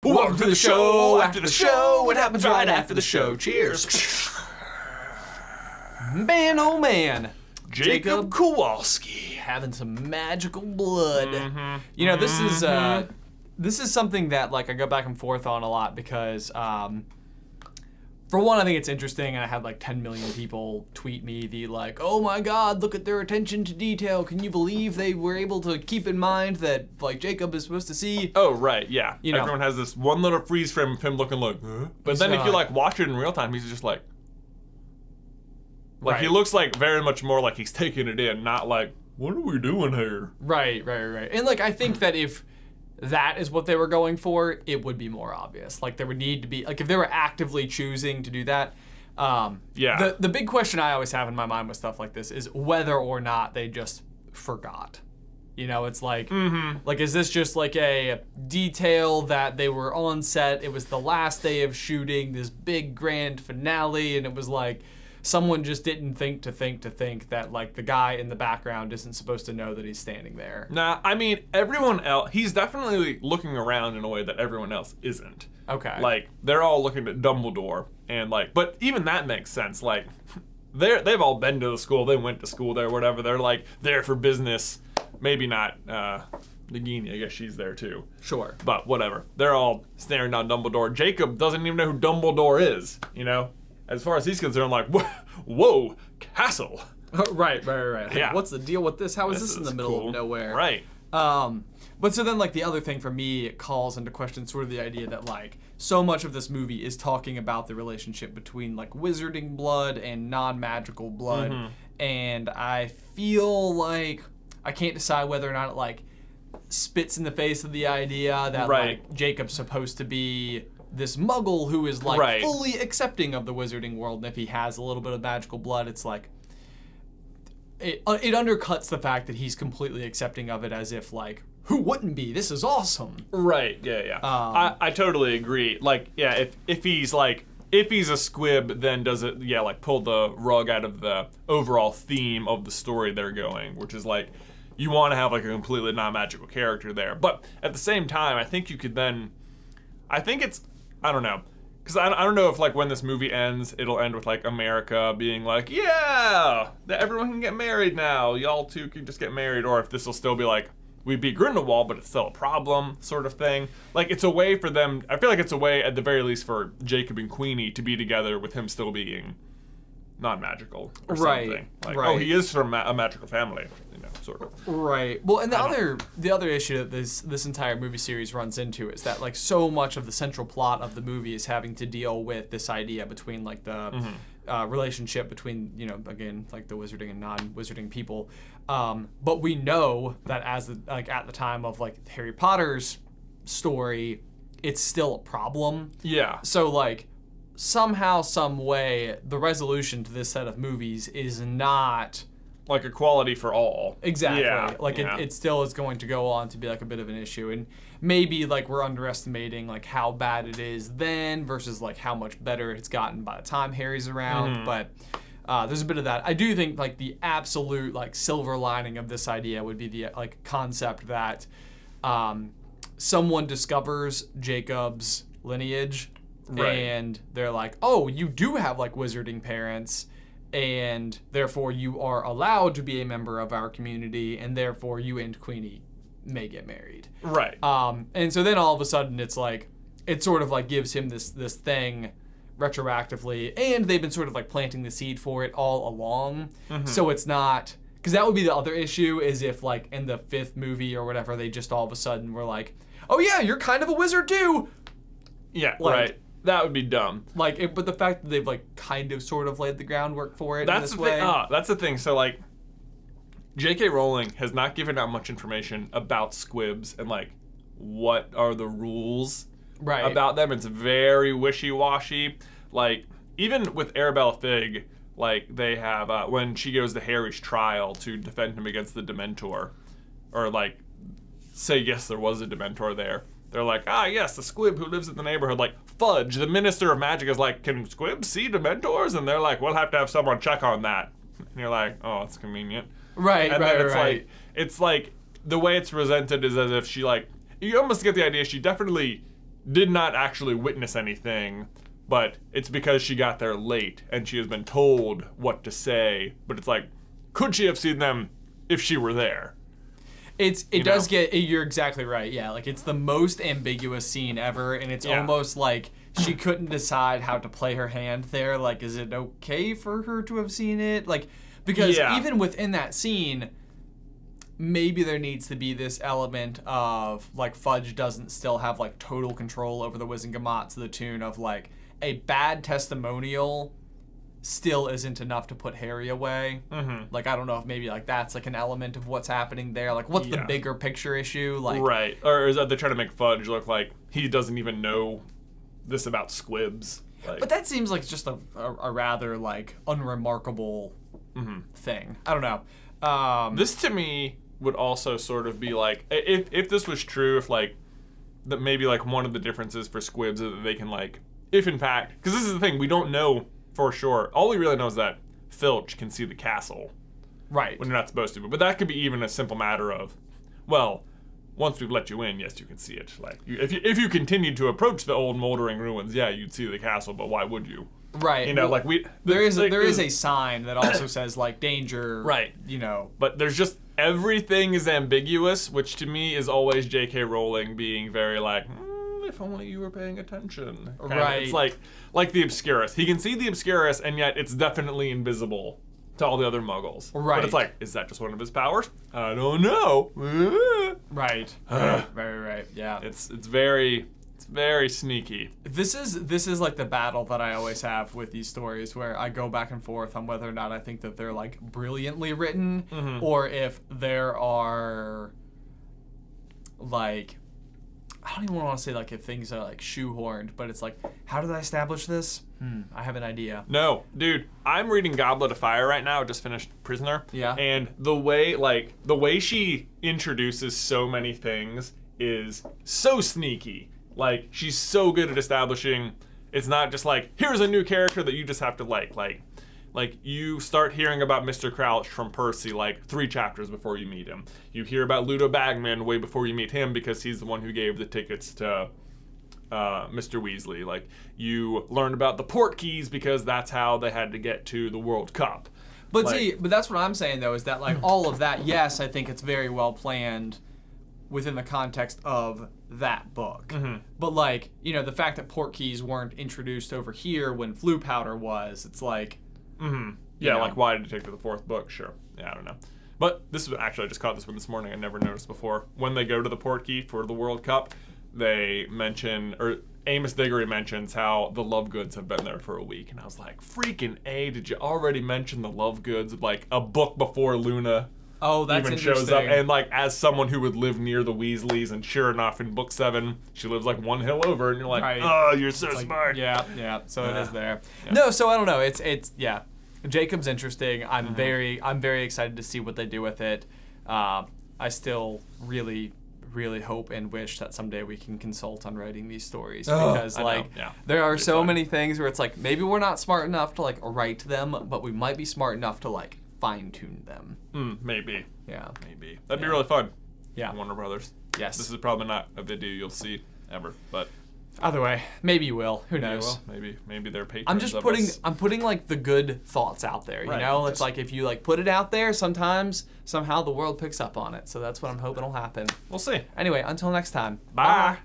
Welcome to the show, after the show, what happens right after the show. Cheers. Man, oh man. Jacob Kowalski. Having some magical blood. You know, this is something that like I go back and forth on a lot because for one, I think it's interesting, and I had like 10 million people tweet me the like, oh my god, look at their attention to detail. Can you believe they were able to keep in mind that like Jacob is supposed to see? Oh, right, yeah. You know. Everyone has this one little freeze frame of him looking like, huh? But then if you like watch it in real time, he's just like Right. he looks like very much more like he's taking it in, not like, what are we doing here? Right. And like, I think that if that is what they were going for, it would be more obvious. Like there would need to be, like if they were actively choosing to do that. Yeah. The big question I always have in my mind with stuff like this is whether or not they just forgot. You know, it's like, like, is this just like a detail that they were on set? It was the last day of shooting this big grand finale, and it was like, someone just didn't think that like the guy in the background isn't supposed to know that he's standing there. Nah, I mean, everyone else, he's definitely looking around in a way that everyone else isn't. Okay. Like, they're all looking at Dumbledore, and like, but even that makes sense. Like, they've all been to the school, they went to school there, whatever. They're like, there for business. Maybe not, Nagini, I guess she's there too. Sure. But whatever. They're all staring down Dumbledore. Jacob doesn't even know who Dumbledore is, you know? As far as he's concerned, like, whoa, castle. Right. Like, Yeah. what's the deal with this? How is this in the middle cool. of nowhere? Right. But so then, like, the other thing for me, it calls into question sort of the idea that, like, so much of this movie is talking about the relationship between, like, wizarding blood and non-magical blood. And I feel like I can't decide whether or not it, like, spits in the face of the idea that, like, Jacob's supposed to be this muggle who is like fully accepting of the wizarding world, and if he has a little bit of magical blood, it's like it undercuts the fact that he's completely accepting of it, as if like, who wouldn't be? This is awesome. Right. Yeah. I totally agree. Like, yeah, if he's a squib, then does it like pull the rug out of the overall theme of the story they're going, which is like, you want to have like a completely non-magical character there. But at the same time, I think you could then, I don't know. Because I don't know if, like, when this movie ends, it'll end with, like, America being like, yeah, everyone can get married now. Y'all two can just get married. Or if this will still be like, we beat Grindelwald, but it's still a problem sort of thing. Like, it's a way for them, I feel like it's a way, at the very least, for Jacob and Queenie to be together with him still being non-magical or something. Like, oh, he is from a magical family, you know, sort of. Right. Well, and the other issue that this entire movie series runs into is that like so much of the central plot of the movie is having to deal with this idea between like the relationship between, you know, again, like the wizarding and non-wizarding people. But we know that at the time of like Harry Potter's story, it's still a problem. Yeah. So like, somehow, some way, the resolution to this set of movies is not like equality for all. Exactly. Yeah, like it still is going to go on to be like a bit of an issue, and maybe like we're underestimating like how bad it is then versus like how much better it's gotten by the time Harry's around. But there's a bit of that. I do think like the absolute like silver lining of this idea would be the like concept that someone discovers Jacob's lineage. And they're like, oh, you do have like wizarding parents, and therefore you are allowed to be a member of our community, and therefore you and Queenie may get married. Right. And so then all of a sudden it's like, it sort of like gives him this thing retroactively, and they've been sort of like planting the seed for it all along. So it's not, because that would be the other issue, is if like in the 5th movie or whatever, they just all of a sudden were like, oh yeah, you're kind of a wizard too. Yeah, like, that would be dumb. Like, but the fact that they've like kind of sort of laid the groundwork for it that's in this way. That's the thing. So like, J.K. Rowling has not given out much information about squibs and like what are the rules about them. It's very wishy-washy. Like, even with Arabella Figg, like they have when she goes to Harry's trial to defend him against the Dementor, or like say yes there was a Dementor there. They're like, yes, the squib who lives in the neighborhood. Like, Fudge, the Minister of Magic, is like, can squibs see Dementors? And they're like, we'll have to have someone check on that. And you're like, oh, it's convenient. Right. Like, it's like, the way it's presented is as if she like, you almost get the idea she definitely did not actually witness anything, but it's because she got there late and she has been told what to say. But it's like, could she have seen them if she were there? You're exactly right. Yeah, like it's the most ambiguous scene ever, and it's almost like she couldn't decide how to play her hand there. Like, is it okay for her to have seen it? Like, because even within that scene, maybe there needs to be this element of like Fudge doesn't still have like total control over the Wizengamot to the tune of like a bad testimonial still isn't enough to put Harry away. Like, I don't know if maybe like that's like an element of what's happening there. Like, what's the bigger picture issue? Like, right, or is that they're trying to make Fudge look like he doesn't even know this about Squibs? Like, but that seems like just a rather like unremarkable thing. I don't know. This to me would also sort of be like, if this was true, if like that maybe like one of the differences for Squibs is that they can like, if in fact, because this is the thing, we don't know for sure. All we really know is that Filch can see the castle, right, when you're not supposed to. But that could be even a simple matter of, well, once we've let you in, yes, you can see it. Like, if you continued to approach the old moldering ruins, yeah, you'd see the castle. But why would you? Right. You know, well, like there is a sign that also says like danger. Right. You know. But there's just everything is ambiguous, which to me is always J.K. Rowling being very like, if only you were paying attention. Right. It's like the Obscurus. He can see the Obscurus, and yet it's definitely invisible to all the other Muggles. Right. But it's like, is that just one of his powers? I don't know. Right. Right. Yeah. It's very sneaky. This is like the battle that I always have with these stories, where I go back and forth on whether or not I think that they're like brilliantly written, or if there are like, I don't even want to say like if things are like shoehorned, but it's like, how did I establish this? I have an idea. No, dude, I'm reading Goblet of Fire right now. I just finished Prisoner. Yeah. And the way she introduces so many things is so sneaky. Like, she's so good at establishing, it's not just like, here's a new character that you just have to like you start hearing about Mr. Crouch from Percy like 3 chapters before you meet him. You hear about Ludo Bagman way before you meet him because he's the one who gave the tickets to Mr. Weasley. Like, you learn about the Portkeys because that's how they had to get to the World Cup. But but that's what I'm saying though, is that like all of that, yes, I think it's very well planned within the context of that book. But like, you know, the fact that Portkeys weren't introduced over here when Floo Powder was, it's like, yeah, like why did it take to the 4th book? Sure. Yeah, I don't know. But this is actually, I just caught this one this morning. I never noticed before. When they go to the Portkey for the World Cup, they mention, or Amos Diggory mentions how the Lovegoods have been there for a week. And I was like, freaking A, did you already mention the Lovegoods like a book before Luna even shows up? And like, as someone who would live near the Weasleys, and sure enough, in book 7, she lives like one hill over, and you're like, oh, you're so smart. Yeah. So it is there. Yeah. No, so I don't know. It's yeah. Jacob's interesting. I'm very excited to see what they do with it. I still really hope and wish that someday we can consult on writing these stories, because there are so many things where it's like, maybe we're not smart enough to like write them, but we might be smart enough to like fine-tune them. Maybe. Yeah. Maybe. That'd be really fun. Yeah. Warner Brothers. Yes. This is probably not a video you'll see ever, but either way, maybe you will. Who knows? Maybe they're patrons. I'm putting like the good thoughts out there, you know? It's like if you like put it out there, somehow the world picks up on it. So that's what I'm hoping will happen. We'll see. Anyway, until next time. Bye.